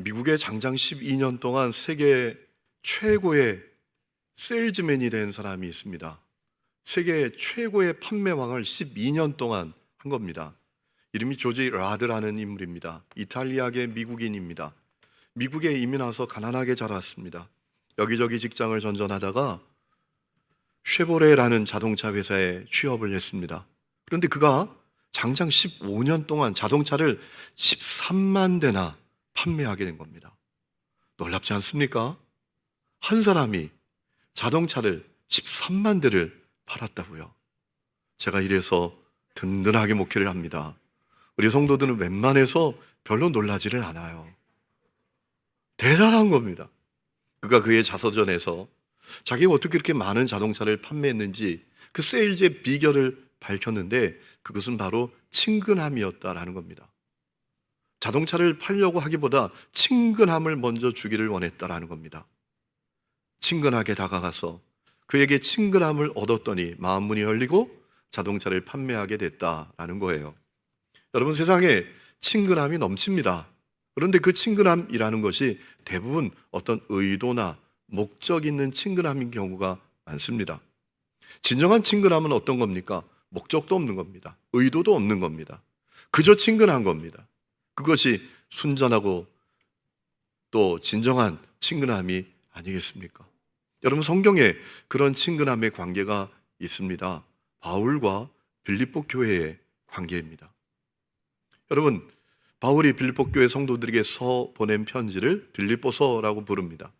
미국의 장장 12년 동안 세계 최고의 세일즈맨이 된 사람이 있습니다. 세계 최고의 판매왕을 12년 동안 한 겁니다. 이름이 조지 라드라는 인물입니다. 이탈리아계 미국인입니다. 미국에 이민 와서 가난하게 자랐습니다. 여기저기 직장을 전전하다가 쉐보레라는 자동차 회사에 취업을 했습니다. 그런데 그가 장장 15년 동안 자동차를 13만 대나 판매하게 된 겁니다. 놀랍지 않습니까? 한 사람이 자동차를 13만 대를 팔았다고요. 제가 이래서 든든하게 목회를 합니다. 우리 성도들은 웬만해서 별로 놀라지를 않아요. 대단한 겁니다. 그가 그의 자서전에서 자기가 어떻게 그렇게 많은 자동차를 판매했는지 그 세일즈의 비결을 밝혔는데 그것은 바로 친근함이었다라는 겁니다. 자동차를 팔려고 하기보다 친근함을 먼저 주기를 원했다라는 겁니다. 친근하게 다가가서 그에게 친근함을 얻었더니 마음 문이 열리고 자동차를 판매하게 됐다라는 거예요. 여러분, 세상에 친근함이 넘칩니다. 그런데 그 친근함이라는 것이 대부분 어떤 의도나 목적 있는 친근함인 경우가 많습니다. 진정한 친근함은 어떤 겁니까? 목적도 없는 겁니다. 의도도 없는 겁니다. 그저 친근한 겁니다. 그것이 순전하고 또 진정한 친근함이 아니겠습니까? 여러분, 성경에 그런 친근함의 관계가 있습니다. 바울과 빌립보 교회의 관계입니다. 여러분, 바울이 빌립보 교회 성도들에게 보낸 편지를 빌립보서라고 부릅니다.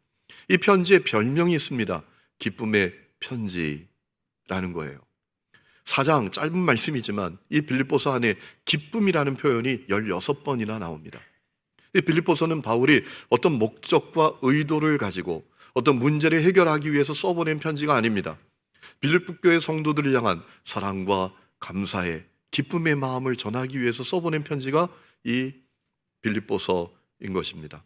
이 편지에 별명이 있습니다. 기쁨의 편지라는 거예요. 4장 짧은 말씀이지만 이 빌립보서 안에 기쁨이라는 표현이 16번이나 나옵니다. 이 빌립보서는 바울이 어떤 목적과 의도를 가지고 어떤 문제를 해결하기 위해서 써보낸 편지가 아닙니다. 빌립보 교회 성도들을 향한 사랑과 감사의 기쁨의 마음을 전하기 위해서 써보낸 편지가 이 빌립보서인 것입니다.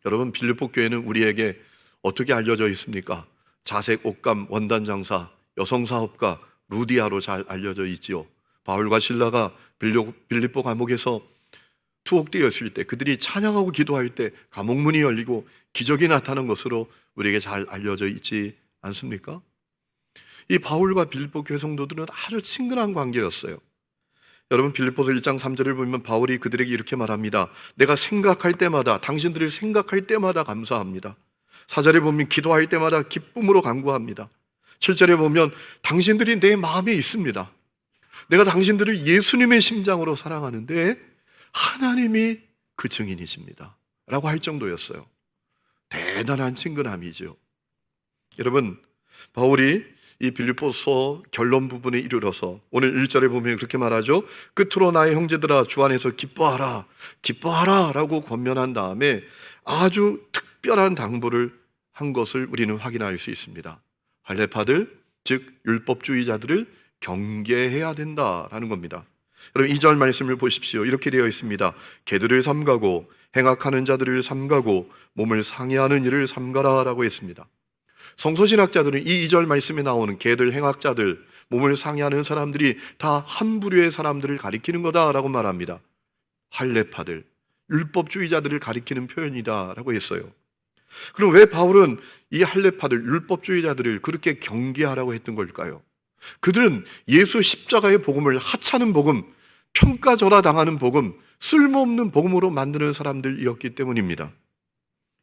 여러분, 빌립보 교회는 우리에게 어떻게 알려져 있습니까? 자색 옷감 원단 장사, 여성 사업가 루디아로 잘 알려져 있지요. 바울과 실라가 빌립보 감옥에서 투옥되어 있을 때 그들이 찬양하고 기도할 때 감옥 문이 열리고 기적이 나타난 것으로 우리에게 잘 알려져 있지 않습니까? 이 바울과 빌립보 교회 성도들은 아주 친근한 관계였어요. 여러분, 빌립보서 1장 3절을 보면 바울이 그들에게 이렇게 말합니다. 내가 생각할 때마다, 당신들을 생각할 때마다 감사합니다. 4절에 보면 기도할 때마다 기쁨으로 간구합니다. 7절에 보면 당신들이 내 마음에 있습니다. 내가 당신들을 예수님의 심장으로 사랑하는데 하나님이 그 증인이십니다 라고 할 정도였어요. 대단한 친근함이죠. 여러분, 바울이 이 빌립보서 결론 부분에 이르러서 오늘 1절에 보면 그렇게 말하죠. 끝으로 나의 형제들아 주 안에서 기뻐하라 기뻐하라 라고 권면한 다음에 아주 특별한 당부를 한 것을 우리는 확인할 수 있습니다. 할례파들, 즉 율법주의자들을 경계해야 된다라는 겁니다. 여러분, 2절 말씀을 보십시오. 이렇게 되어 있습니다. 개들을 삼가고 행악하는 자들을 삼가고 몸을 상해하는 일을 삼가라 라고 했습니다. 성서신학자들은 이 2절 말씀에 나오는 개들, 행악자들, 몸을 상해하는 사람들이 다 한 부류의 사람들을 가리키는 거다라고 말합니다. 할례파들, 율법주의자들을 가리키는 표현이다라고 했어요. 그럼 왜 바울은 이 할례파들, 율법주의자들을 그렇게 경계하라고 했던 걸까요? 그들은 예수 십자가의 복음을 하찮은 복음, 평가절하당하는 복음, 쓸모없는 복음으로 만드는 사람들이었기 때문입니다.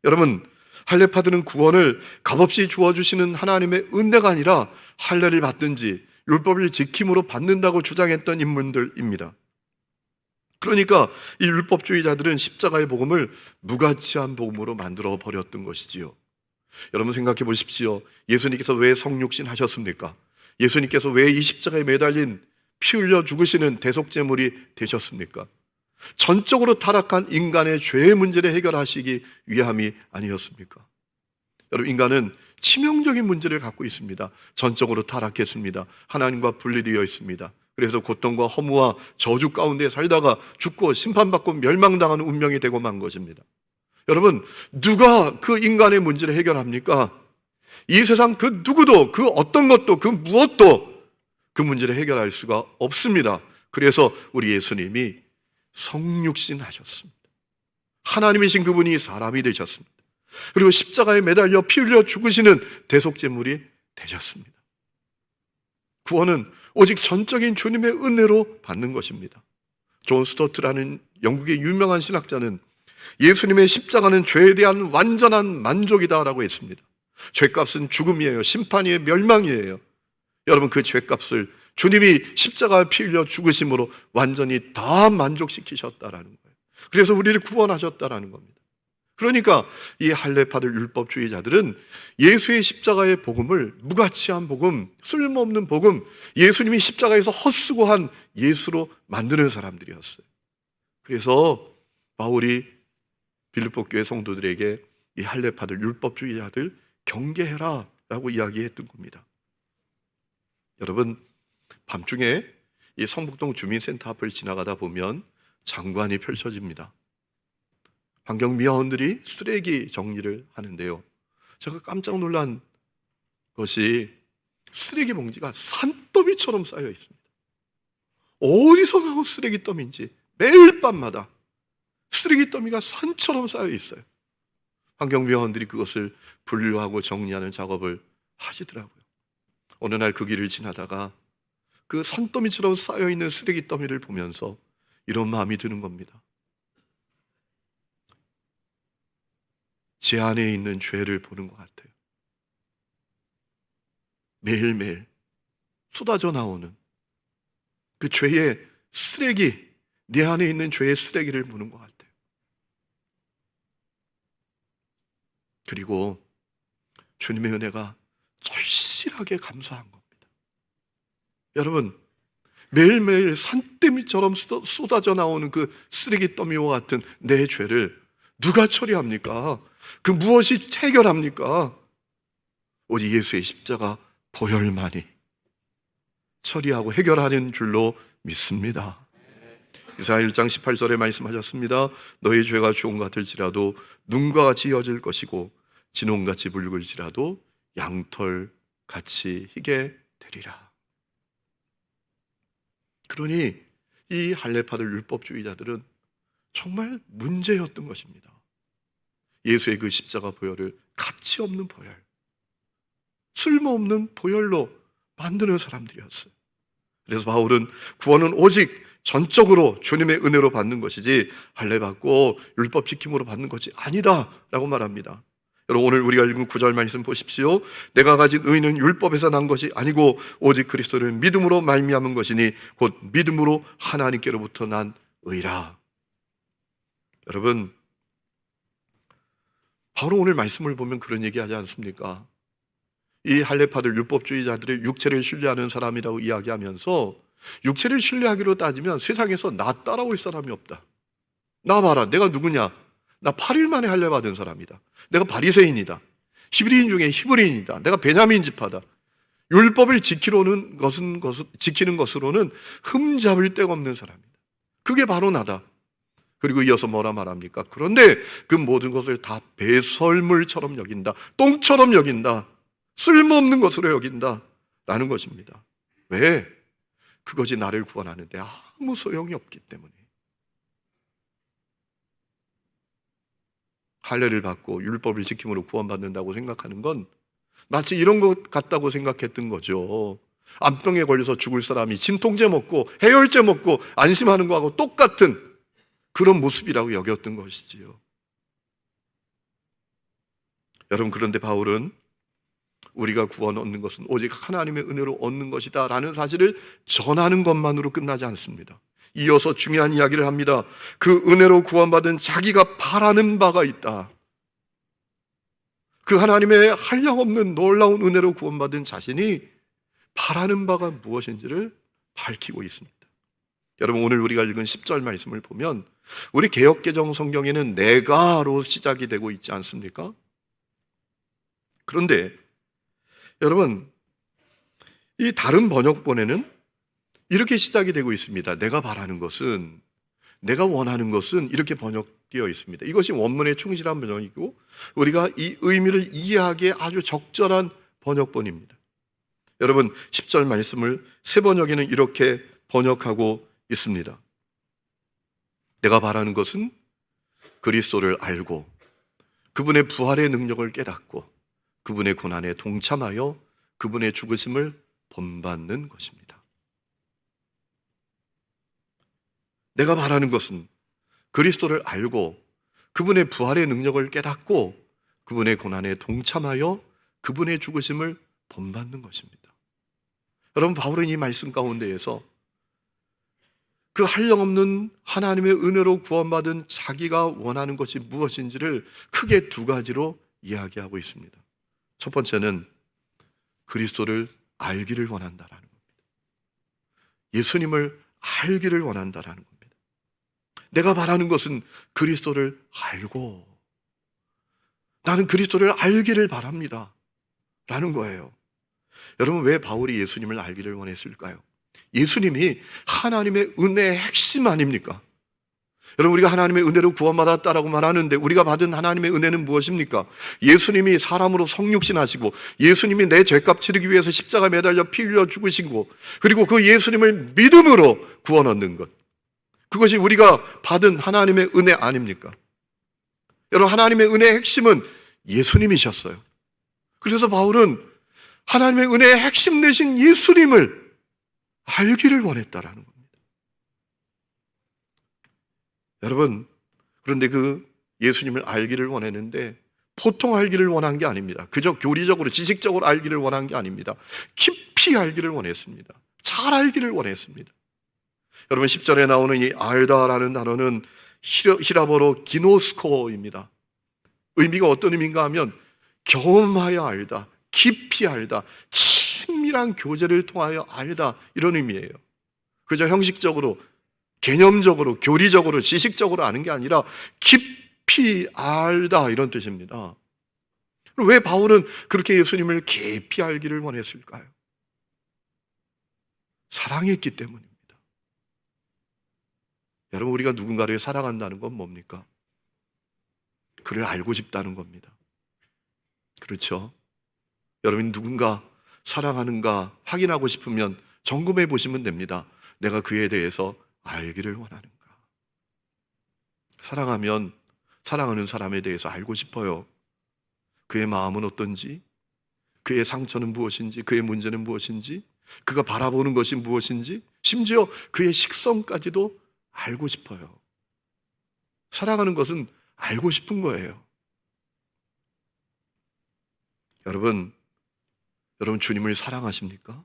여러분, 할례파들은 구원을 값없이 주어주시는 하나님의 은혜가 아니라 할례를 받든지 율법을 지킴으로 받는다고 주장했던 인물들입니다. 그러니까 이 율법주의자들은 십자가의 복음을 무가치한 복음으로 만들어 버렸던 것이지요. 여러분, 생각해 보십시오. 예수님께서 왜 성육신 하셨습니까? 예수님께서 왜 이 십자가에 매달린 피 흘려 죽으시는 대속제물이 되셨습니까? 전적으로 타락한 인간의 죄의 문제를 해결하시기 위함이 아니었습니까? 여러분, 인간은 치명적인 문제를 갖고 있습니다. 전적으로 타락했습니다. 하나님과 분리되어 있습니다. 그래서 고통과 허무와 저주 가운데 살다가 죽고 심판받고 멸망당하는 운명이 되고 만 것입니다. 여러분, 누가 그 인간의 문제를 해결합니까? 이 세상 그 누구도, 그 어떤 것도, 그 무엇도 그 문제를 해결할 수가 없습니다. 그래서 우리 예수님이 성육신 하셨습니다. 하나님이신 그분이 사람이 되셨습니다. 그리고 십자가에 매달려 피 흘려 죽으시는 대속제물이 되셨습니다. 구원은 오직 전적인 주님의 은혜로 받는 것입니다. 존 스토트라는 영국의 유명한 신학자는 예수님의 십자가는 죄에 대한 완전한 만족이다라고 했습니다. 죄값은 죽음이에요. 심판이에요. 멸망이에요. 여러분, 그 죄값을 주님이 십자가에 피 흘려 죽으심으로 완전히 다 만족시키셨다라는 거예요. 그래서 우리를 구원하셨다라는 겁니다. 그러니까 이 할례받을 율법주의자들은 예수의 십자가의 복음을 무가치한 복음, 쓸모없는 복음, 예수님이 십자가에서 헛수고한 예수로 만드는 사람들이었어요. 그래서 바울이 빌립보 교회 성도들에게 이 할례받을 율법주의자들 경계해라 라고 이야기했던 겁니다. 여러분, 밤중에 이 성북동 주민센터 앞을 지나가다 보면 장관이 펼쳐집니다. 환경미화원들이 쓰레기 정리를 하는데요, 제가 깜짝 놀란 것이 쓰레기 봉지가 산더미처럼 쌓여 있습니다. 어디서 나온 쓰레기 더미인지 매일 밤마다 쓰레기 더미가 산처럼 쌓여 있어요. 환경미화원들이 그것을 분류하고 정리하는 작업을 하시더라고요. 어느 날 그 길을 지나다가 그 산더미처럼 쌓여있는 쓰레기 더미를 보면서 이런 마음이 드는 겁니다. 제 안에 있는 죄를 보는 것 같아요. 매일매일 쏟아져 나오는 그 죄의 쓰레기, 내 안에 있는 죄의 쓰레기를 보는 것 같아요. 그리고 주님의 은혜가 절실하게 감사한 겁니다. 여러분, 매일매일 산더미처럼 쏟아져 나오는 그 쓰레기 더미와 같은 내 죄를 누가 처리합니까? 그 무엇이 해결합니까? 오직 예수의 십자가 보혈만이 처리하고 해결하는 줄로 믿습니다. 이사야 1장 18절에 말씀하셨습니다. 너희 죄가 주홍 같을지라도 눈과 같이 이어질 것이고 진홍같이 붉을지라도 양털같이 희게 되리라. 그러니 이 할례받을 율법주의자들은 정말 문제였던 것입니다. 예수의 그 십자가 보혈을 가치 없는 보혈, 쓸모없는 보혈로 만드는 사람들이었어요. 그래서 바울은 구원은 오직 전적으로 주님의 은혜로 받는 것이지 할례받고 율법 지킴으로 받는 것이 아니다라고 말합니다. 여러분, 오늘 우리가 읽은 9절 말씀 보십시오. 내가 가진 의는 율법에서 난 것이 아니고 오직 그리스도를 믿음으로 말미암은 것이니 곧 믿음으로 하나님께로부터 난 의라. 여러분, 바로 오늘 말씀을 보면 그런 얘기하지 않습니까? 이 할례받을 율법주의자들의 육체를 신뢰하는 사람이라고 이야기하면서 육체를 신뢰하기로 따지면 세상에서 나 따라올 사람이 없다. 나 봐라, 내가 누구냐? 나 8일 만에 할례받은 사람이다. 내가 바리새인이다. 히브리인 중에 히브리인이다. 내가 베냐민 지파다. 율법을 지키는 것으로는 흠잡을 데가 없는 사람이다. 그게 바로 나다. 그리고 이어서 뭐라 말합니까? 그런데 그 모든 것을 다 배설물처럼 여긴다. 똥처럼 여긴다. 쓸모없는 것으로 여긴다. 라는 것입니다. 왜? 그것이 나를 구원하는데 아무 소용이 없기 때문에. 할례를 받고 율법을 지킴으로 구원받는다고 생각하는 건 마치 이런 것 같다고 생각했던 거죠. 암병에 걸려서 죽을 사람이 진통제 먹고 해열제 먹고 안심하는 거하고 똑같은 그런 모습이라고 여겼던 것이지요. 여러분, 그런데 바울은 우리가 구원 얻는 것은 오직 하나님의 은혜로 얻는 것이다 라는 사실을 전하는 것만으로 끝나지 않습니다. 이어서 중요한 이야기를 합니다. 그 은혜로 구원받은 자기가 바라는 바가 있다. 그 하나님의 한량없는 놀라운 은혜로 구원받은 자신이 바라는 바가 무엇인지를 밝히고 있습니다. 여러분, 오늘 우리가 읽은 10절 말씀을 보면 우리 개역개정 성경에는 내가로 시작이 되고 있지 않습니까? 그런데 여러분, 이 다른 번역본에는 이렇게 시작이 되고 있습니다. 내가 바라는 것은, 내가 원하는 것은 이렇게 번역되어 있습니다. 이것이 원문에 충실한 번역이고 우리가 이 의미를 이해하기에 아주 적절한 번역본입니다. 여러분, 10절 말씀을 새 번역에는 이렇게 번역하고 있습니다. 내가 바라는 것은 그리스도를 알고 그분의 부활의 능력을 깨닫고 그분의 고난에 동참하여 그분의 죽으심을 본받는 것입니다. 내가 바라는 것은 그리스도를 알고 그분의 부활의 능력을 깨닫고 그분의 고난에 동참하여 그분의 죽으심을 본받는 것입니다. 여러분, 바울은 이 말씀 가운데에서 그 한량없는 하나님의 은혜로 구원받은 자기가 원하는 것이 무엇인지를 크게 두 가지로 이야기하고 있습니다. 첫 번째는 그리스도를 알기를 원한다라는 겁니다. 예수님을 알기를 원한다라는 겁니다. 내가 바라는 것은 그리스도를 알고 나는 그리스도를 알기를 바랍니다 라는 거예요. 여러분, 왜 바울이 예수님을 알기를 원했을까요? 예수님이 하나님의 은혜의 핵심 아닙니까? 여러분, 우리가 하나님의 은혜로 구원받았다라고 말하는데 우리가 받은 하나님의 은혜는 무엇입니까? 예수님이 사람으로 성육신하시고 예수님이 내 죄값 치르기 위해서 십자가에 매달려 피 흘려 죽으시고 그리고 그 예수님을 믿음으로 구원 얻는 것, 그것이 우리가 받은 하나님의 은혜 아닙니까? 여러분, 하나님의 은혜의 핵심은 예수님이셨어요. 그래서 바울은 하나님의 은혜의 핵심 되신 예수님을 알기를 원했다라는 겁니다. 여러분, 그런데 그 예수님을 알기를 원했는데 보통 알기를 원한 게 아닙니다. 그저 교리적으로 지식적으로 알기를 원한 게 아닙니다. 깊이 알기를 원했습니다. 잘 알기를 원했습니다. 여러분, 10절에 나오는 이 알다라는 단어는 히라보로 기노스코입니다. 의미가 어떤 의미인가 하면 경험하여 알다, 깊이 알다, 친밀한 교제를 통하여 알다, 이런 의미예요. 그저 형식적으로, 개념적으로, 교리적으로, 지식적으로 아는 게 아니라 깊이 알다, 이런 뜻입니다. 왜 바울은 그렇게 예수님을 깊이 알기를 원했을까요? 사랑했기 때문입니다. 여러분, 우리가 누군가를 사랑한다는 건 뭡니까? 그를 알고 싶다는 겁니다. 그렇죠? 여러분, 누군가 사랑하는가 확인하고 싶으면 점검해 보시면 됩니다. 내가 그에 대해서 알기를 원하는가? 사랑하면 사랑하는 사람에 대해서 알고 싶어요. 그의 마음은 어떤지, 그의 상처는 무엇인지, 그의 문제는 무엇인지, 그가 바라보는 것이 무엇인지, 심지어 그의 식성까지도 알고 싶어요. 사랑하는 것은 알고 싶은 거예요. 여러분 주님을 사랑하십니까?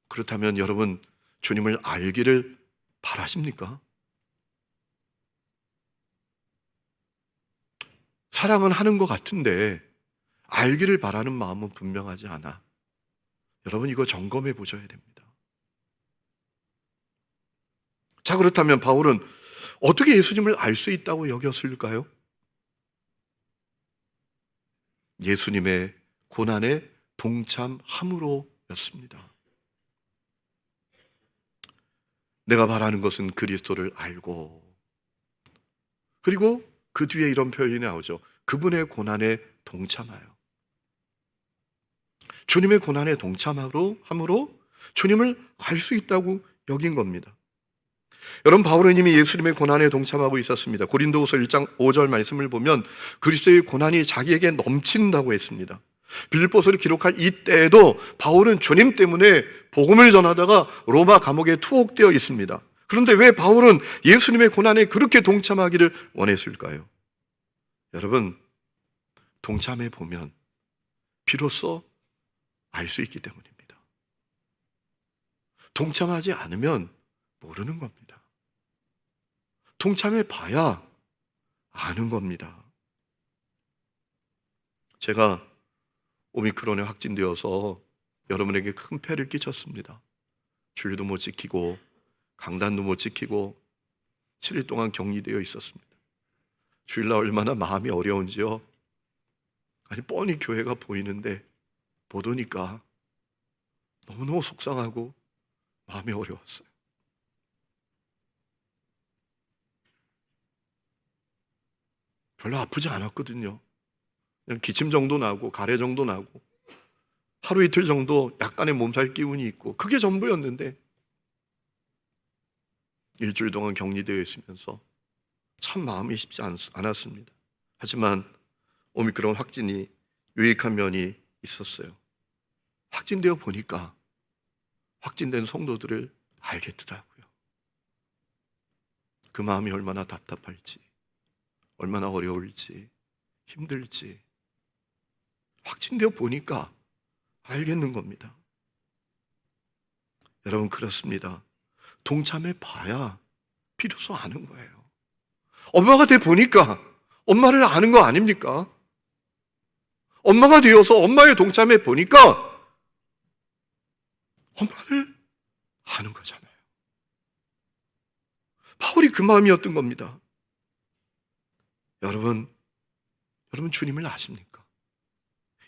그렇다면 여러분, 주님을 알기를 바라십니까? 사랑은 하는 것 같은데 알기를 바라는 마음은 분명하지 않아. 여러분, 이거 점검해 보셔야 됩니다. 자, 그렇다면 바울은 어떻게 예수님을 알 수 있다고 여겼을까요? 예수님의 고난에 동참함으로였습니다. 내가 바라는 것은 그리스도를 알고, 그리고 그 뒤에 이런 표현이 나오죠. 그분의 고난에 동참하여. 주님의 고난에 동참함으로 주님을 알 수 있다고 여긴 겁니다. 여러분, 바울은 이미 예수님의 고난에 동참하고 있었습니다. 고린도후서 1장 5절 말씀을 보면 그리스도의 고난이 자기에게 넘친다고 했습니다. 빌립보서를 기록할 이때에도 바울은 주님 때문에 복음을 전하다가 로마 감옥에 투옥되어 있습니다. 그런데 왜 바울은 예수님의 고난에 그렇게 동참하기를 원했을까요? 여러분, 동참해 보면 비로소 알 수 있기 때문입니다. 동참하지 않으면 모르는 겁니다. 동참해 봐야 아는 겁니다. 제가 오미크론에 확진되어서 여러분에게 큰 폐를 끼쳤습니다. 주일도 못 지키고 강단도 못 지키고 7일 동안 격리되어 있었습니다. 주일날 얼마나 마음이 어려운지요. 아니, 뻔히 교회가 보이는데 못 오니까 너무너무 속상하고 마음이 어려웠어요. 별로 아프지 않았거든요. 그냥 기침 정도 나고 가래 정도 나고 하루 이틀 정도 약간의 몸살 기운이 있고 그게 전부였는데 일주일 동안 격리되어 있으면서 참 마음이 쉽지 않았습니다. 하지만 오미크론 확진이 유익한 면이 있었어요. 확진되어 보니까 확진된 성도들을 알겠더라고요. 그 마음이 얼마나 답답할지, 얼마나 어려울지, 힘들지 확진되어 보니까 알겠는 겁니다. 여러분, 그렇습니다. 동참해 봐야 비로소 아는 거예요. 엄마가 돼 보니까 엄마를 아는 거 아닙니까? 엄마가 되어서 엄마의 동참해 보니까 엄마를 아는 거잖아요. 바울이 그 마음이었던 겁니다. 여러분 주님을 아십니까?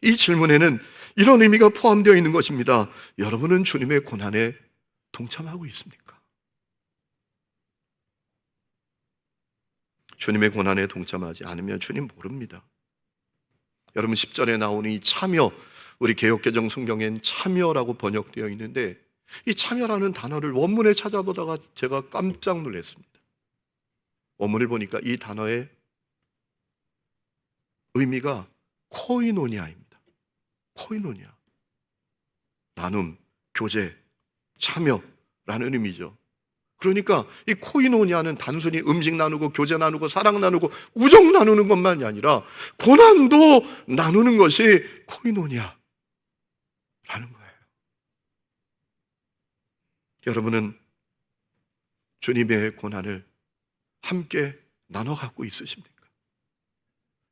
이 질문에는 이런 의미가 포함되어 있는 것입니다. 여러분은 주님의 고난에 동참하고 있습니까? 주님의 고난에 동참하지 않으면 주님 모릅니다. 여러분, 10절에 나오는 이 참여, 우리 개역개정 성경엔 참여라고 번역되어 있는데 이 참여라는 단어를 원문에 찾아보다가 제가 깜짝 놀랐습니다. 원문을 보니까 이 단어의 의미가 코이노니아입니다. 코이노니아. 나눔, 교제, 참여라는 의미죠. 그러니까 이 코이노니아는 단순히 음식 나누고 교제 나누고 사랑 나누고 우정 나누는 것만이 아니라 고난도 나누는 것이 코이노니아라는 거예요. 여러분은 주님의 고난을 함께 나눠 갖고 있으십니까?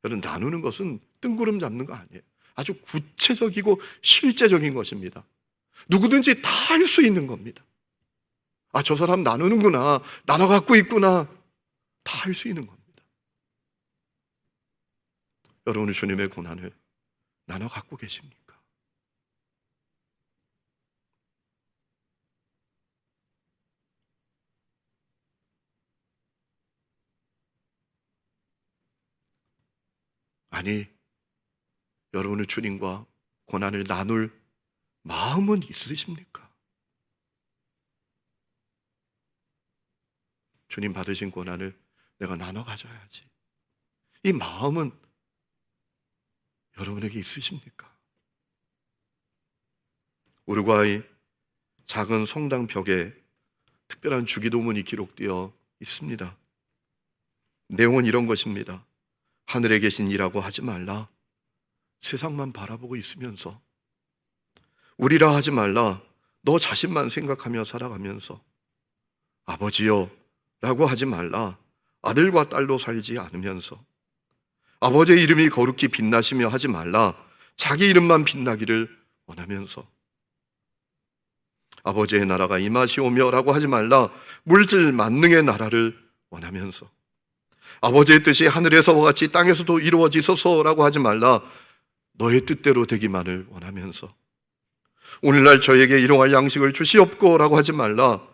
여러분, 나누는 것은 뜬구름 잡는 거 아니에요. 아주 구체적이고 실제적인 것입니다. 누구든지 다 할 수 있는 겁니다. 아, 저 사람 나누는구나, 나눠 갖고 있구나, 다 할 수 있는 겁니다. 여러분은 주님의 고난을 나눠 갖고 계십니까? 아니, 여러분의 주님과 고난을 나눌 마음은 있으십니까? 주님 받으신 고난을 내가 나눠 가져야지. 이 마음은 여러분에게 있으십니까? 우루과이 작은 성당 벽에 특별한 주기도문이 기록되어 있습니다. 내용은 이런 것입니다. 하늘에 계신 이라고 하지 말라. 세상만 바라보고 있으면서, 우리라 하지 말라. 너 자신만 생각하며 살아가면서, 아버지여 라고 하지 말라. 아들과 딸로 살지 않으면서, 아버지의 이름이 거룩히 빛나시며 하지 말라. 자기 이름만 빛나기를 원하면서, 아버지의 나라가 임하시오며 라고 하지 말라. 물질 만능의 나라를 원하면서, 아버지의 뜻이 하늘에서와 같이 땅에서도 이루어지소서라고 하지 말라. 너의 뜻대로 되기만을 원하면서, 오늘날 저에게 일용할 양식을 주시옵고라고 하지 말라.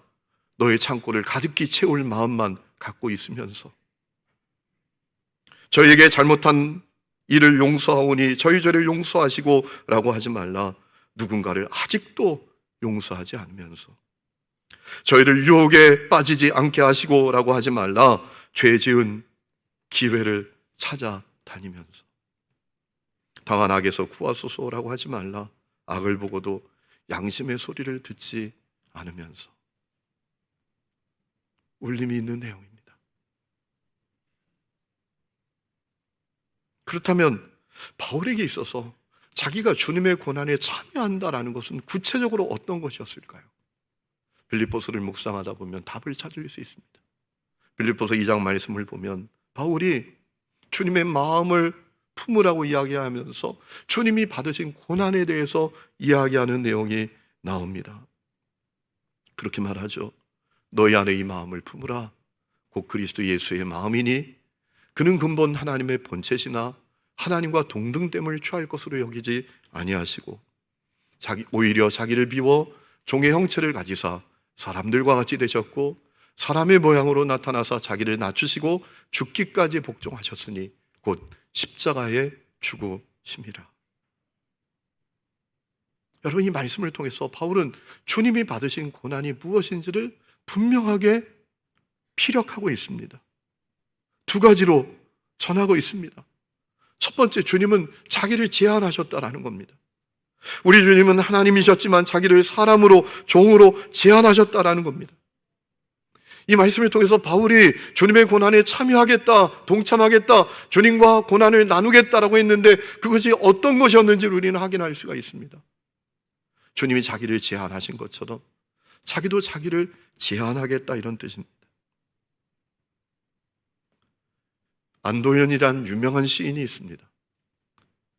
너의 창고를 가득히 채울 마음만 갖고 있으면서, 저에게 잘못한 일을 용서하오니 저희 죄를 용서하시고 라고 하지 말라. 누군가를 아직도 용서하지 않으면서, 저희를 유혹에 빠지지 않게 하시고 라고 하지 말라. 죄 지은 기회를 찾아다니면서, 당한 악에서 구하소서라고 하지 말라. 악을 보고도 양심의 소리를 듣지 않으면서. 울림이 있는 내용입니다. 그렇다면 바울에게 있어서 자기가 주님의 고난에 참여한다라는 것은 구체적으로 어떤 것이었을까요? 빌립보서를 묵상하다 보면 답을 찾을 수 있습니다. 빌립보서 2장 말씀을 보면 바울이 주님의 마음을 품으라고 이야기하면서 주님이 받으신 고난에 대해서 이야기하는 내용이 나옵니다. 그렇게 말하죠. 너희 안에 이 마음을 품으라. 곧 그리스도 예수의 마음이니 그는 근본 하나님의 본체시나 하나님과 동등됨을 취할 것으로 여기지 아니하시고 오히려 자기를 비워 종의 형체를 가지사 사람들과 같이 되셨고 사람의 모양으로 나타나사 자기를 낮추시고 죽기까지 복종하셨으니 곧 십자가에 죽으심이라. 여러분, 이 말씀을 통해서 바울은 주님이 받으신 고난이 무엇인지를 분명하게 피력하고 있습니다. 두 가지로 전하고 있습니다. 첫 번째, 주님은 자기를 제한하셨다라는 겁니다. 우리 주님은 하나님이셨지만 자기를 사람으로, 종으로 제한하셨다라는 겁니다. 이 말씀을 통해서 바울이 주님의 고난에 참여하겠다, 동참하겠다, 주님과 고난을 나누겠다라고 했는데 그것이 어떤 것이었는지를 우리는 확인할 수가 있습니다. 주님이 자기를 제한하신 것처럼 자기도 자기를 제한하겠다, 이런 뜻입니다. 안도현이란 유명한 시인이 있습니다.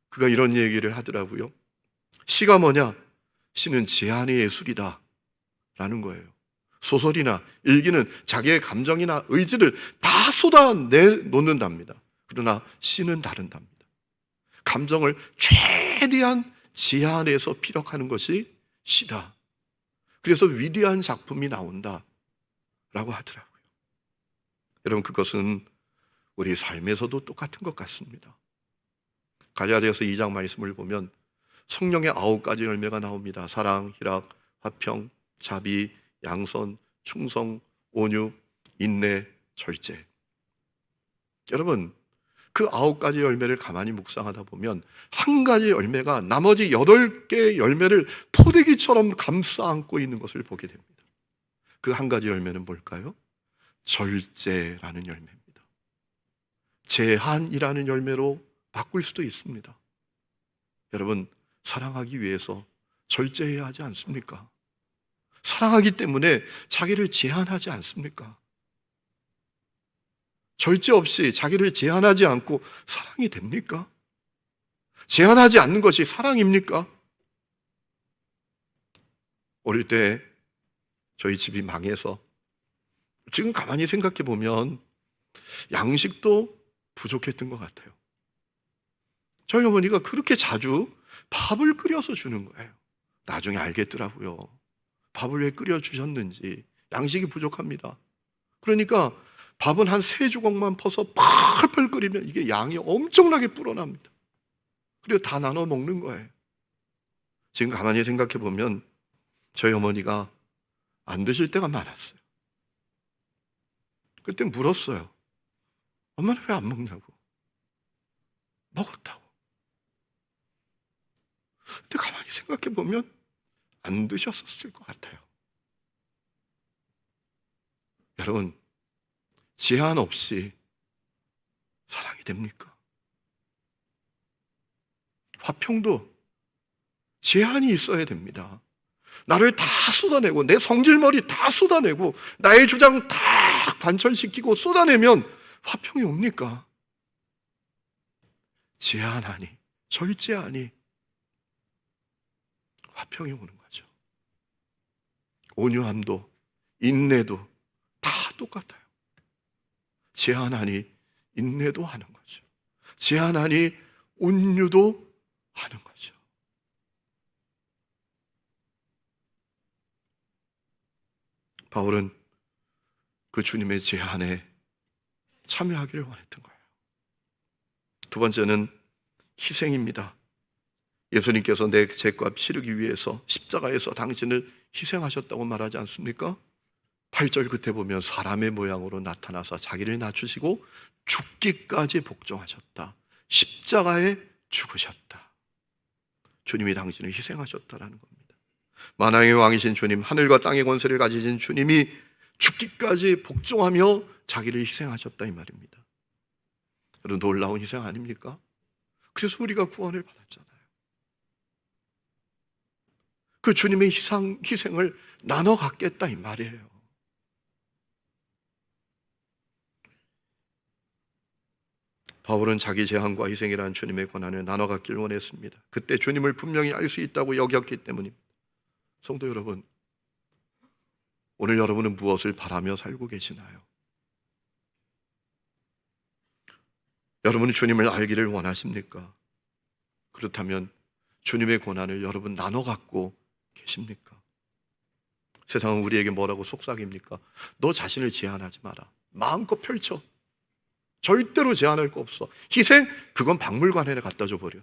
그가 이런 얘기를 하더라고요. 시가 뭐냐? 시는 제한의 예술이다 라는 거예요. 소설이나 일기는 자기의 감정이나 의지를 다 쏟아내놓는답니다. 그러나 시는 다른답니다. 감정을 최대한 제한해서 피력하는 것이 시다. 그래서 위대한 작품이 나온다 라고 하더라고요. 여러분, 그것은 우리 삶에서도 똑같은 것 같습니다. 갈라디아서 2장 말씀을 보면 성령의 9가지 열매가 나옵니다. 사랑, 희락, 화평, 자비, 양선, 충성, 온유, 인내, 절제. 여러분, 그 9가지 열매를 가만히 묵상하다 보면 한 가지 열매가 나머지 8개의 열매를 포대기처럼 감싸 안고 있는 것을 보게 됩니다. 그 한 가지 열매는 뭘까요? 절제라는 열매입니다. 제한이라는 열매로 바꿀 수도 있습니다. 여러분, 사랑하기 위해서 절제해야 하지 않습니까? 사랑하기 때문에 자기를 제한하지 않습니까? 절제 없이 자기를 제한하지 않고 사랑이 됩니까? 제한하지 않는 것이 사랑입니까? 어릴 때 저희 집이 망해서 지금 가만히 생각해 보면 양식도 부족했던 것 같아요. 저희 어머니가 그렇게 자주 밥을 끓여서 주는 거예요. 나중에 알겠더라고요. 밥을 왜 끓여주셨는지. 양식이 부족합니다. 그러니까 밥은 한 3주걱만 퍼서 펄펄 끓이면 이게 양이 엄청나게 불어납니다. 그리고 다 나눠 먹는 거예요. 지금 가만히 생각해 보면 저희 어머니가 안 드실 때가 많았어요. 그때 물었어요. 엄마는 왜 안 먹냐고. 먹었다고. 근데 가만히 생각해 보면 안 드셨었을 것 같아요. 여러분, 제한 없이 사랑이 됩니까? 화평도 제한이 있어야 됩니다. 나를 다 쏟아내고 내 성질머리 다 쏟아내고 나의 주장 다 관철시키고 쏟아내면 화평이 옵니까? 제한하니, 절제하니 화평이 오는 거죠. 온유함도 인내도 다 똑같아요. 제한하니 인내도 하는 거죠. 제한하니 온유도 하는 거죠. 바울은 그 주님의 제한에 참여하기를 원했던 거예요. 두 번째는 희생입니다. 예수님께서 내 죄값 치르기 위해서 십자가에서 당신을 희생하셨다고 말하지 않습니까? 8절 끝에 보면 사람의 모양으로 나타나서 자기를 낮추시고 죽기까지 복종하셨다. 십자가에 죽으셨다. 주님이 당신을 희생하셨다라는 겁니다. 만왕의 왕이신 주님, 하늘과 땅의 권세를 가지신 주님이 죽기까지 복종하며 자기를 희생하셨다, 이 말입니다. 여러분, 놀라운 희생 아닙니까? 그래서 우리가 구원을 받았잖아요. 그 주님의 희생을 나눠 갖겠다, 이 말이에요. 바울은 자기 제한과 희생이라는 주님의 권한을 나눠 갖길 원했습니다. 그때 주님을 분명히 알 수 있다고 여겼기 때문입니다. 성도 여러분, 오늘 여러분은 무엇을 바라며 살고 계시나요? 여러분이 주님을 알기를 원하십니까? 그렇다면 주님의 권한을 여러분 나눠 갖고 계십니까? 세상은 우리에게 뭐라고 속삭입니까? 너 자신을 제한하지 마라. 마음껏 펼쳐. 절대로 제한할 거 없어. 희생? 그건 박물관에 갖다 줘버려.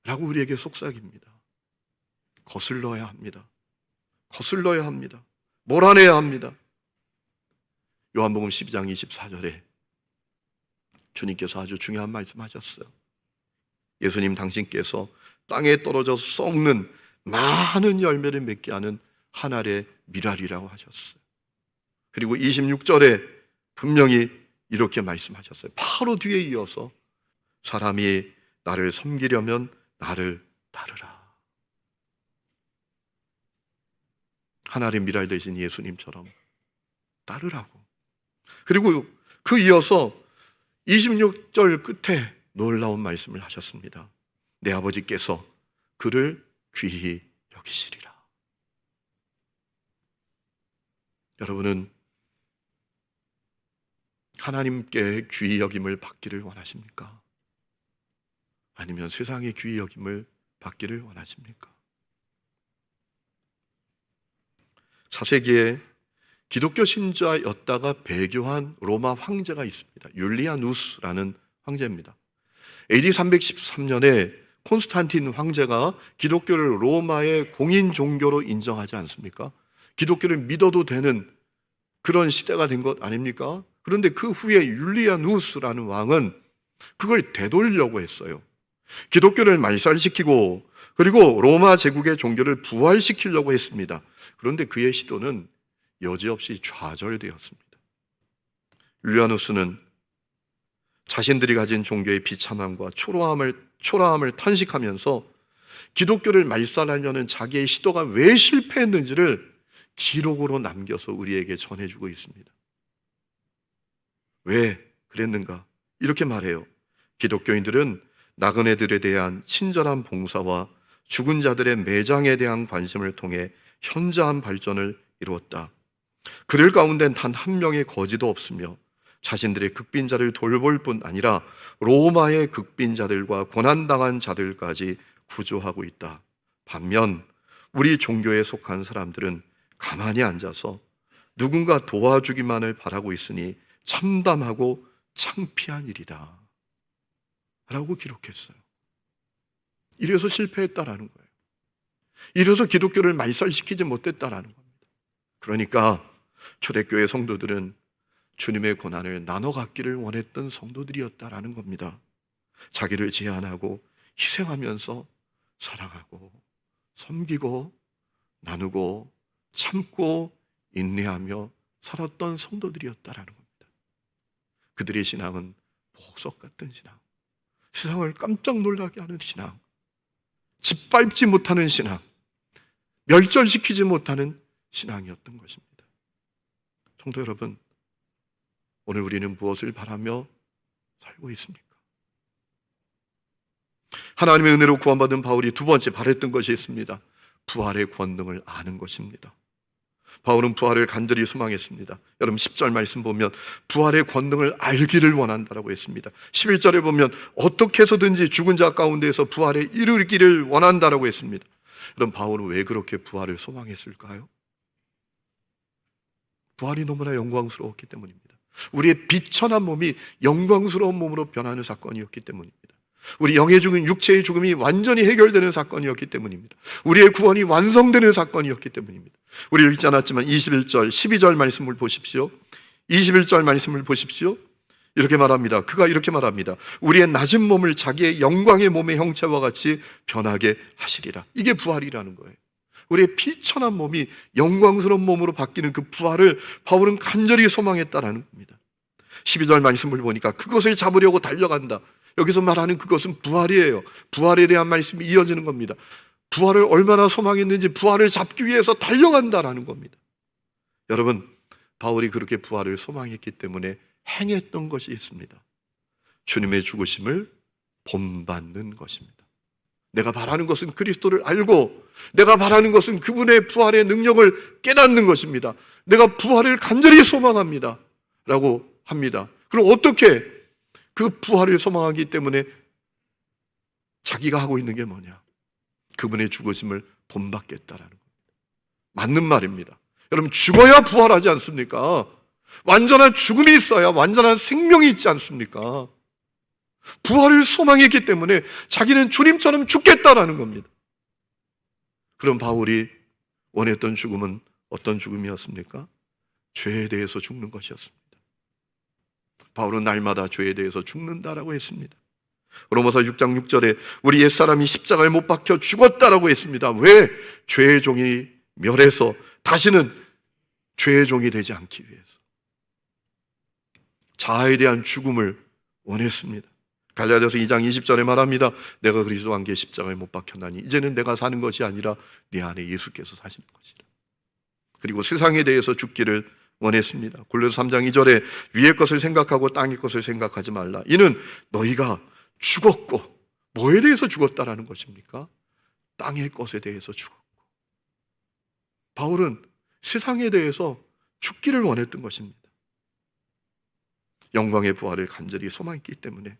라고 우리에게 속삭입니다. 거슬러야 합니다. 거슬러야 합니다. 몰아내야 합니다. 요한복음 12장 24절에 주님께서 아주 중요한 말씀하셨어요. 예수님 당신께서 땅에 떨어져 썩는 많은 열매를 맺게 하는 한 알의 밀알이라고 하셨어요. 그리고 26절에 분명히 이렇게 말씀하셨어요. 바로 뒤에 이어서 사람이 나를 섬기려면 나를 따르라. 한 알의 밀알 되신 예수님처럼 따르라고. 그리고 그 이어서 26절 끝에 놀라운 말씀을 하셨습니다. 내 아버지께서 그를 귀히 여기시리라. 여러분은 하나님께 귀히 여김을 받기를 원하십니까? 아니면 세상의 귀히 여김을 받기를 원하십니까? 4세기에 기독교 신자였다가 배교한 로마 황제가 있습니다. 율리아누스라는 황제입니다. AD 313년에 콘스탄틴 황제가 기독교를 로마의 공인 종교로 인정하지 않습니까? 기독교를 믿어도 되는 그런 시대가 된 것 아닙니까? 그런데 그 후에 율리아누스라는 왕은 그걸 되돌려고 했어요. 기독교를 말살시키고 그리고 로마 제국의 종교를 부활시키려고 했습니다. 그런데 그의 시도는 여지없이 좌절되었습니다. 율리아누스는 자신들이 가진 종교의 비참함과 초라함을 탄식하면서 기독교를 말살하려는 자기의 시도가 왜 실패했는지를 기록으로 남겨서 우리에게 전해주고 있습니다. 왜 그랬는가? 이렇게 말해요. 기독교인들은 나그네들에 대한 친절한 봉사와 죽은 자들의 매장에 대한 관심을 통해 현저한 발전을 이루었다. 그들 가운데는 단 한 명의 거지도 없으며 자신들의 극빈자를 돌볼 뿐 아니라 로마의 극빈자들과 고난당한 자들까지 구조하고 있다. 반면 우리 종교에 속한 사람들은 가만히 앉아서 누군가 도와주기만을 바라고 있으니 참담하고 창피한 일이다 라고 기록했어요. 이래서 실패했다라는 거예요. 이래서 기독교를 말살시키지 못했다라는 겁니다. 그러니까 초대교회 성도들은 주님의 고난을 나눠 갖기를 원했던 성도들이었다라는 겁니다. 자기를 제한하고 희생하면서 사랑하고 섬기고 나누고 참고 인내하며 살았던 성도들이었다라는 겁니다. 그들의 신앙은 보석 같은 신앙, 세상을 깜짝 놀라게 하는 신앙, 짓밟지 못하는 신앙, 멸절시키지 못하는 신앙이었던 것입니다. 성도 여러분, 오늘 우리는 무엇을 바라며 살고 있습니까? 하나님의 은혜로 구원받은 바울이 두 번째 바랬던 것이 있습니다. 부활의 권능을 아는 것입니다. 바울은 부활을 간절히 소망했습니다. 여러분 10절 말씀 보면 부활의 권능을 알기를 원한다라고 했습니다. 11절에 보면 어떻게 해서든지 죽은 자 가운데에서 부활에 이르기를 원한다라고 했습니다. 그럼 바울은 왜 그렇게 부활을 소망했을까요? 부활이 너무나 영광스러웠기 때문입니다. 우리의 비천한 몸이 영광스러운 몸으로 변하는 사건이었기 때문입니다. 우리 영의 죽음, 육체의 죽음이 완전히 해결되는 사건이었기 때문입니다. 우리의 구원이 완성되는 사건이었기 때문입니다. 우리 읽지 않았지만 21절, 12절 말씀을 보십시오. 21절 말씀을 보십시오. 이렇게 말합니다. 그가 이렇게 말합니다. 우리의 낮은 몸을 자기의 영광의 몸의 형체와 같이 변하게 하시리라. 이게 부활이라는 거예요. 우리의 비천한 몸이 영광스러운 몸으로 바뀌는 그 부활을 바울은 간절히 소망했다라는 겁니다. 12절 말씀을 보니까 그것을 잡으려고 달려간다. 여기서 말하는 그것은 부활이에요. 부활에 대한 말씀이 이어지는 겁니다. 부활을 얼마나 소망했는지 부활을 잡기 위해서 달려간다라는 겁니다. 여러분, 바울이 그렇게 부활을 소망했기 때문에 행했던 것이 있습니다. 주님의 죽으심을 본받는 것입니다. 내가 바라는 것은 그리스도를 알고 내가 바라는 것은 그분의 부활의 능력을 깨닫는 것입니다. 내가 부활을 간절히 소망합니다 라고 합니다. 그럼 어떻게 그 부활을 소망하기 때문에 자기가 하고 있는 게 뭐냐? 그분의 죽으심을 본받겠다라는 겁니다. 맞는 말입니다. 여러분, 죽어야 부활하지 않습니까? 완전한 죽음이 있어야 완전한 생명이 있지 않습니까? 부활을 소망했기 때문에 자기는 주님처럼 죽겠다라는 겁니다. 그럼 바울이 원했던 죽음은 어떤 죽음이었습니까? 죄에 대해서 죽는 것이었습니다. 바울은 날마다 죄에 대해서 죽는다라고 했습니다. 로마서 6장 6절에 우리 옛사람이 십자가에 못 박혀 죽었다라고 했습니다. 왜? 죄의 종이 멸해서 다시는 죄의 종이 되지 않기 위해서. 자아에 대한 죽음을 원했습니다. 갈라디아서 2장 20절에 말합니다. 내가 그리스도와 함께 십자가에 못 박혔나니 이제는 내가 사는 것이 아니라 내 안에 예수께서 사시는 것이라. 그리고 세상에 대해서 죽기를 원했습니다. 골로새 3장 2절에 위의 것을 생각하고 땅의 것을 생각하지 말라. 이는 너희가 죽었고, 뭐에 대해서 죽었다라는 것입니까? 땅의 것에 대해서 죽었고. 바울은 세상에 대해서 죽기를 원했던 것입니다. 영광의 부활을 간절히 소망했기 때문에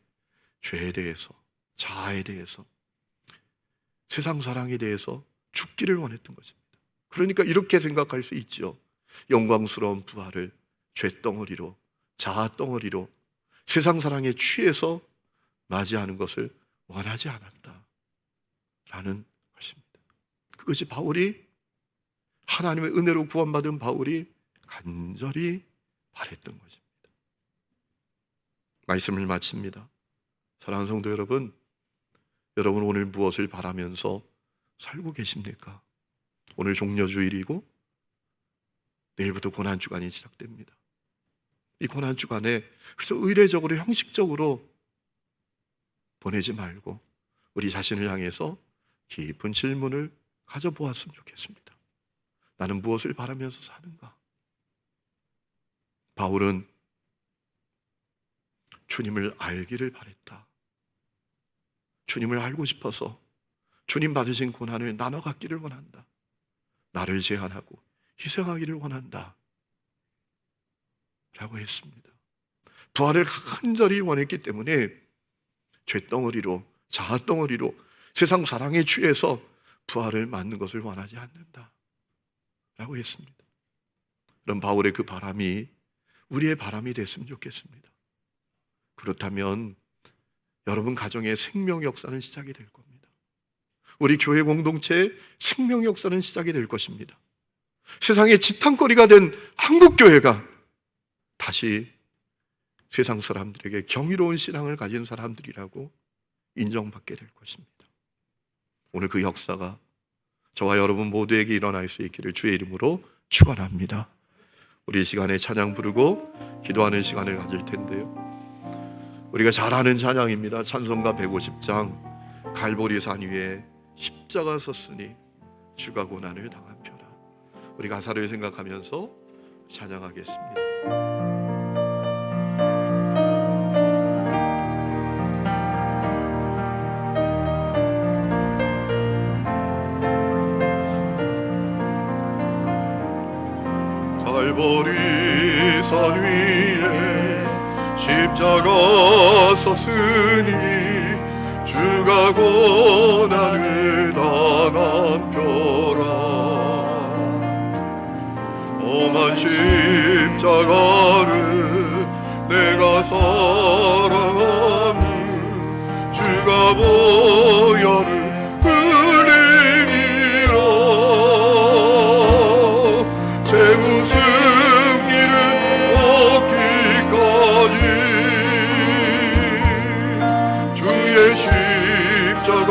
죄에 대해서, 자아에 대해서, 세상 사랑에 대해서 죽기를 원했던 것입니다. 그러니까 이렇게 생각할 수 있죠. 영광스러운 부활을 죄덩어리로, 자아덩어리로 세상 사랑에 취해서 맞이하는 것을 원하지 않았다라는 것입니다. 그것이 바울이, 하나님의 은혜로 구원받은 바울이 간절히 바랬던 것입니다. 말씀을 마칩니다. 사랑하는 성도 여러분, 여러분 오늘 무엇을 바라면서 살고 계십니까? 오늘 종려주일이고 내일부터 고난주간이 시작됩니다. 이 고난주간에 그래서 의례적으로, 형식적으로 보내지 말고 우리 자신을 향해서 깊은 질문을 가져보았으면 좋겠습니다. 나는 무엇을 바라면서 사는가? 바울은 주님을 알기를 바랬다. 주님을 알고 싶어서 주님 받으신 고난을 나눠 갖기를 원한다. 나를 제한하고 희생하기를 원한다 라고 했습니다. 부활을 간절히 원했기 때문에 죄덩어리로, 자아덩어리로 세상 사랑에 취해서 부활을 맞는 것을 원하지 않는다 라고 했습니다. 그럼 바울의 그 바람이 우리의 바람이 됐으면 좋겠습니다. 그렇다면 여러분 가정의 생명 역사는 시작이 될 겁니다. 우리 교회 공동체의 생명 역사는 시작이 될 것입니다. 세상의 지탄거리가 된 한국교회가 다시 세상 사람들에게 경이로운 신앙을 가진 사람들이라고 인정받게 될 것입니다. 오늘 그 역사가 저와 여러분 모두에게 일어날 수 있기를 주의 이름으로 축원합니다. 우리 이 시간에 찬양 부르고 기도하는 시간을 가질 텐데요, 우리가 잘 아는 찬양입니다. 찬송가 150장 갈보리 산 위에 십자가 섰으니 주가 고난을 당한 표라. 우리 가사를 생각하면서 찬양하겠습니다. 갈보리 산 위에 십자가 섰으니 주가 고난을 당한 표라. 험한 십자가를 내가 사랑하니 주가 보혈을 흘리니라. 최후 승리를 얻기까지 주의 십자가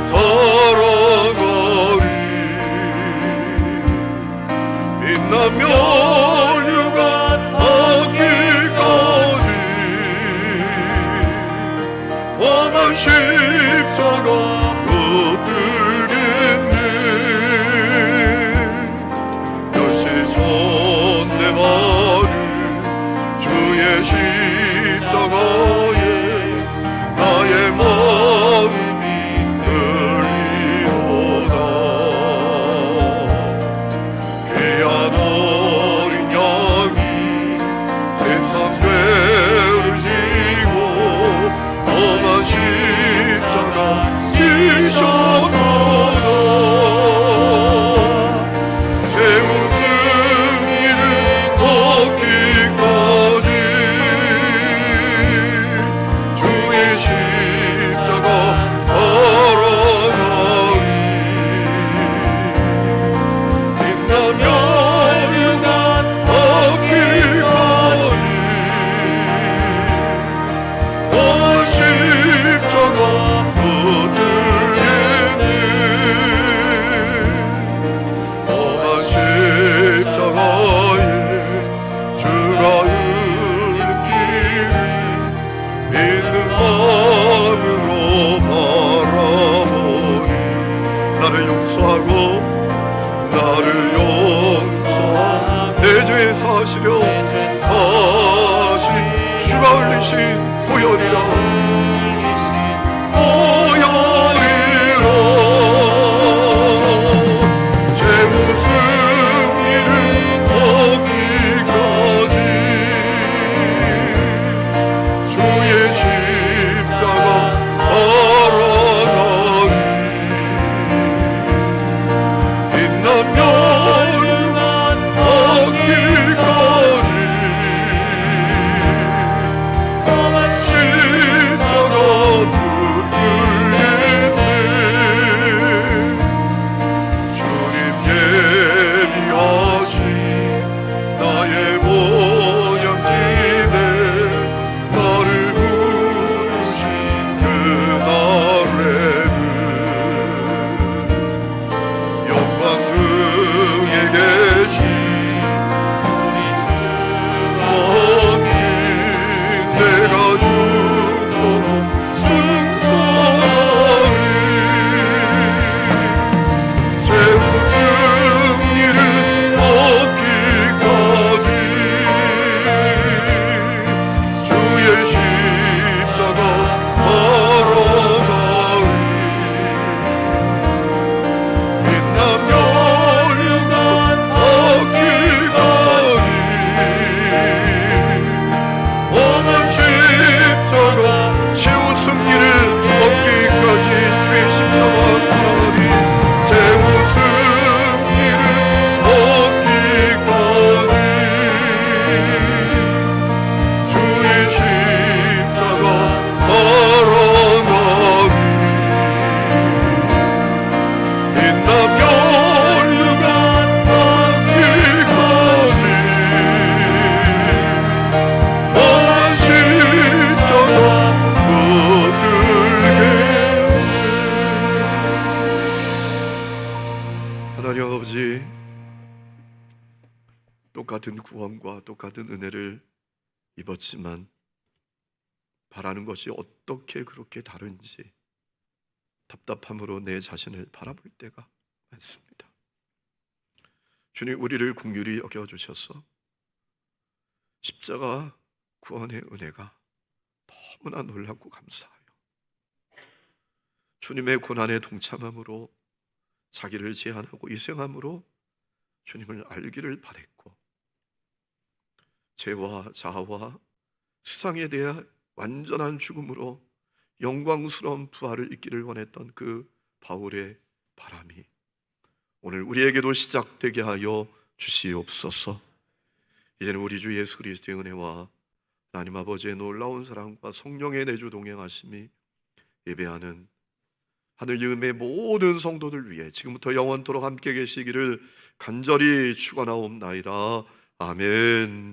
살아가리. 빛나며 멸류관 얻기까지 험한 십자가 엎드겠네. 몇시 전 내 발을 주의 십자가에 나의 마음이 흘리오다. 귀한 어린 양이 세상 죄를 지고 험한 십자가 지셨도다. 최후 승리를 얻기까지 대신 보혈이라 보혈이라 최후 승리를 얻기까지 주의 십자가 살아나리 빛나며 얻기까지 십자가 붙들겠네 주님 예비하신 나의 본향집에 나를 부르신 그날에는 영광 중에 계신 우리 주 먼길 내가 죽도록 승선하리 최후 승리를 얻기까지 주의 십자가 살아나리 빛나며 영원 얻기까지 오만 십자가 최후 승리를 얻기까지 주의 십자가 살아나리 최후 승리를 얻기까지 주의 십자가 살아나리 빛나며 영원 얻기까지 오만 십자가 붙들게 하나님 아버지 똑같은 구원과 똑같은 은혜를 입었지만 바라는 것이 어떻게 그렇게 다른지 답답함으로 내 자신을 바라볼 때가 많습니다. 주님 우리를 긍휼히 여겨주셔서 십자가 구원의 은혜가 너무나 놀랍고 감사하여 주님의 고난에 동참함으로 자기를 제한하고 희생함으로 주님을 알기를 바랬고 죄와 자아와 세상에 대해 완전한 죽음으로 영광스러운 부활을 있기를 원했던 그 바울의 바람이 오늘 우리에게도 시작되게 하여 주시옵소서. 이제는 우리 주 예수 그리스도의 은혜와 하나님 아버지의 놀라운 사랑과 성령의 내주 동행하심이 예배하는 하늘 이음의 모든 성도들 위해 지금부터 영원토록 함께 계시기를 간절히 축원하옵나이다. 아멘.